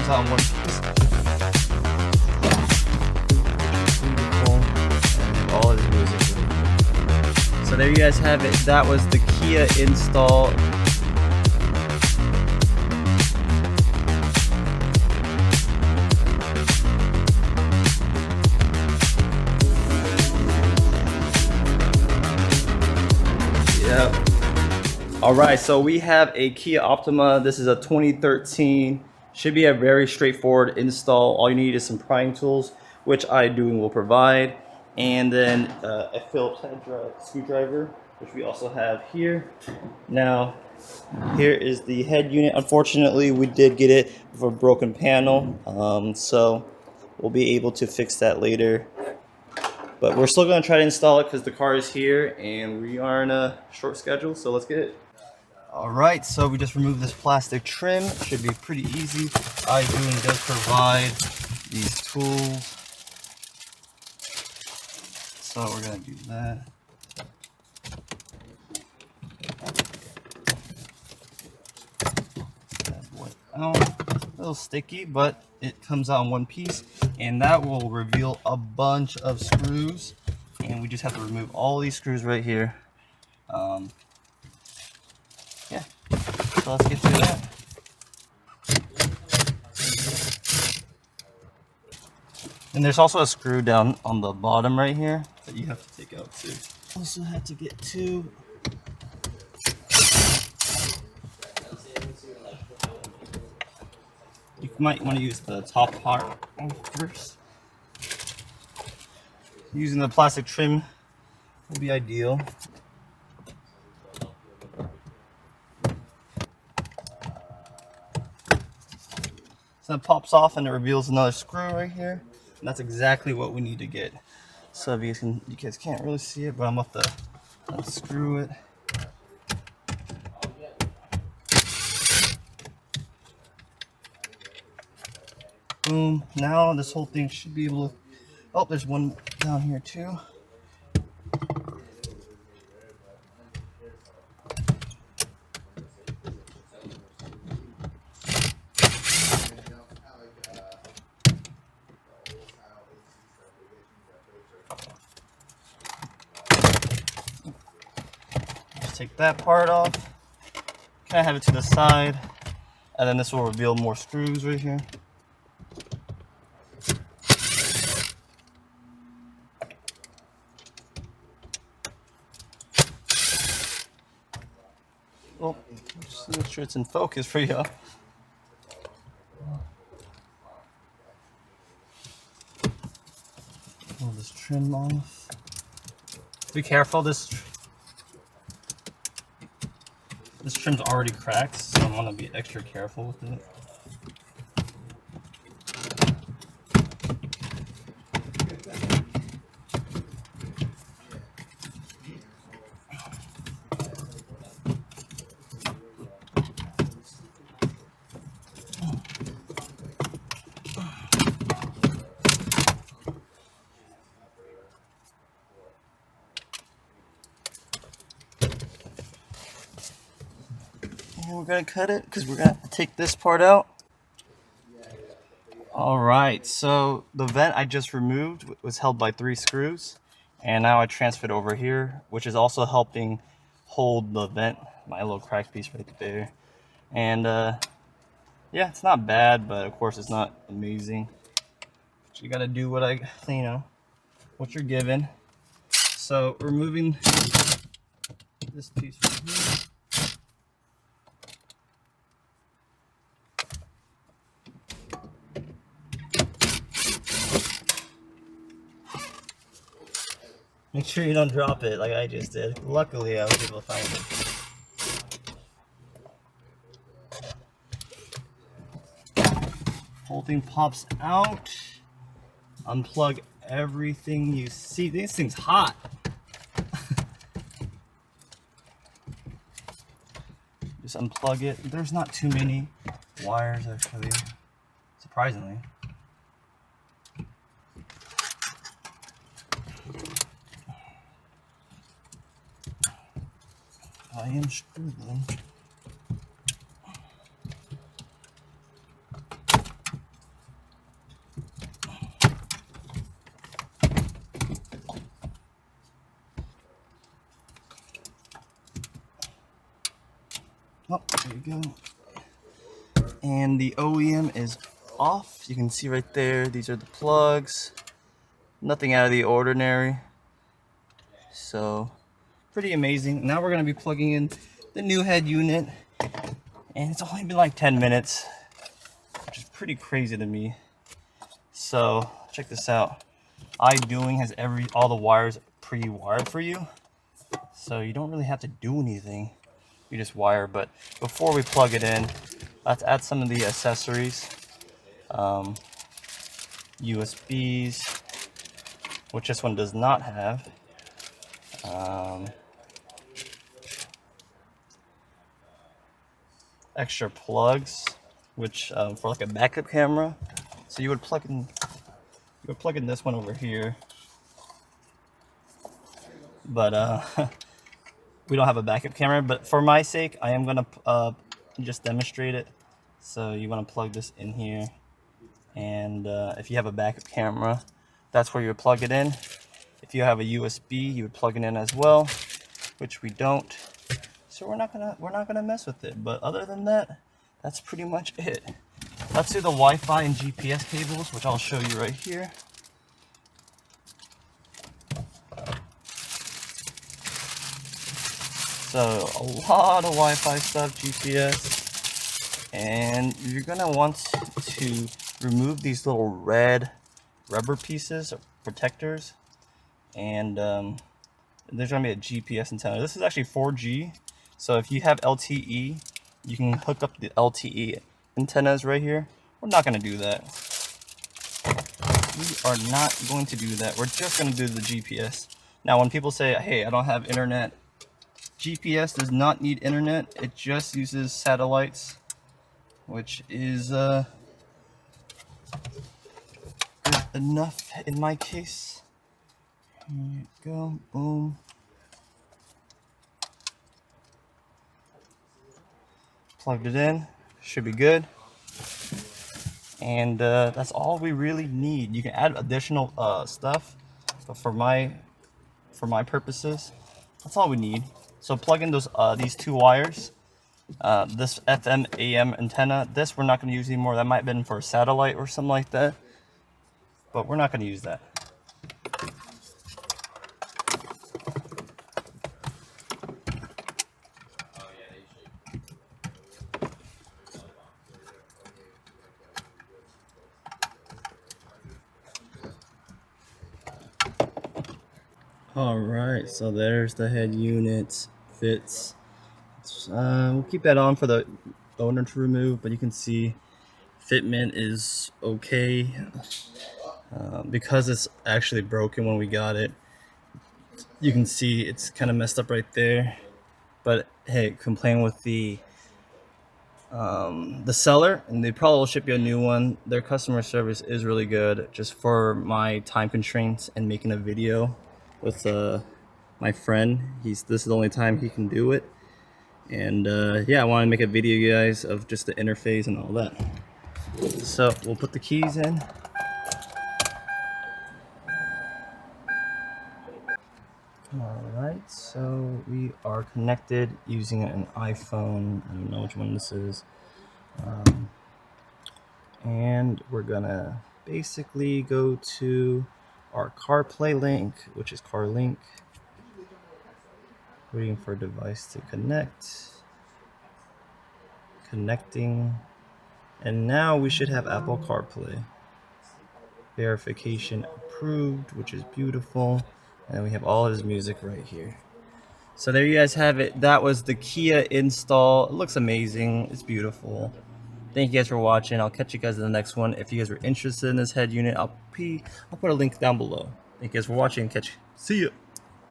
comes out in one piece. And all it is is so there you guys have it. That was the Kia install. Yep. All right, so we have a Kia Optima. This is a 2013. Should be a very straightforward install. All you need is some prying tools, which iDoing will provide, and then a Phillips head screwdriver, which we also have here. Now, here is the head unit. Unfortunately, we did get it with a broken panel, so we'll be able to fix that later. But we're still going to try to install it because the car is here and we are in a short schedule, so let's get it. Alright, so we just removed this plastic trim. It should be pretty easy. iDoing does provide these tools. So we're going to do that. A little sticky, but it comes out in one piece, and that will reveal a bunch of screws, and we just have to remove all these screws right here. Yeah, so let's get to that. And there's also a screw down on the bottom right here that you have to take out too. Also have to get two. You might want to use the top part first. Using the plastic trim will be ideal. So it pops off and it reveals another screw right here. And that's exactly what we need to get. So if you guys can't really see it, but I'm going to unscrew it. Boom. Now this whole thing should be able to... Oh, there's one down here too. Just take that part off. Kind of have it to the side. And then this will reveal more screws right here. Oh, just make sure it's in focus for you. Pull this trim off. Be careful, this trim's already cracked, so I want to be extra careful with it. And we're gonna cut it because we're gonna take this part out. All right, so the vent I just removed was held by 3 screws, and now I transferred over here, which is also helping hold the vent, my little crack piece right there. And yeah, it's not bad, but of course it's not amazing. But you gotta do what what you're given. So removing this piece right here. Make sure you don't drop it like I just did. Luckily, I was able to find it. Whole thing pops out. Unplug everything you see. This thing's hot. Just unplug it. There's not too many wires actually, surprisingly. I am screwed then. Oh, there you go. And the OEM is off. You can see right there, these are the plugs. Nothing out of the ordinary. So, pretty amazing. Now we're going to be plugging in the new head unit. And it's only been like 10 minutes, which is pretty crazy to me. So, check this out. iDoing has all the wires pre-wired for you. So you don't really have to do anything. You just wire. But before we plug it in, let's add some of the accessories. USBs, which this one does not have. Extra plugs, which for like a backup camera. So you would plug in this one over here. But we don't have a backup camera. But for my sake, I am gonna just demonstrate it. So you want to plug this in here, and if you have a backup camera, that's where you would plug it in. If you have a USB, you would plug it in as well, which we don't. So we're not gonna mess with it. But other than that, that's pretty much it. Let's do the Wi-Fi and GPS cables, which I'll show you right here. So a lot of Wi-Fi stuff, GPS, and you're gonna want to remove these little red rubber pieces or protectors, and there's gonna be a GPS antenna. This is actually 4G, so if you have LTE, you can hook up the LTE antennas right here. We're not gonna do that. We are not going to do that. We're just gonna do the GPS. Now, when people say, "Hey, I don't have internet," GPS does not need internet. It just uses satellites, which is good enough in my case. Here you go, boom. Plugged it in, should be good. And that's all we really need. You can add additional stuff, but for my purposes, that's all we need. So plug in these two wires. This FM AM antenna. This we're not going to use anymore. That might have been for a satellite or something like that, but we're not going to use that. All right, so there's the head unit. Fits. We'll keep that on for the owner to remove, but you can see fitment is okay. Because it's actually broken when we got it, you can see it's kind of messed up right there. But hey, complain with the seller, and they probably will ship you a new one. Their customer service is really good. Just for my time constraints and making a video with my friend, this is the only time he can do it. And yeah, I want to make a video, you guys, of just the interface and all that. So we'll put the keys in. Alright, so we are connected using an iPhone. I don't know which one this is. And we're gonna basically go to our CarPlay link, which is CarLink. Waiting for device to connect. Connecting. And now we should have Apple CarPlay. Verification approved, which is beautiful. And we have all his music right here. So there you guys have it. That was the Kia install. It looks amazing. It's beautiful. Thank you guys for watching. I'll catch you guys in the next one. If you guys are interested in this head unit, I'll put a link down below. Thank you guys for watching. See ya.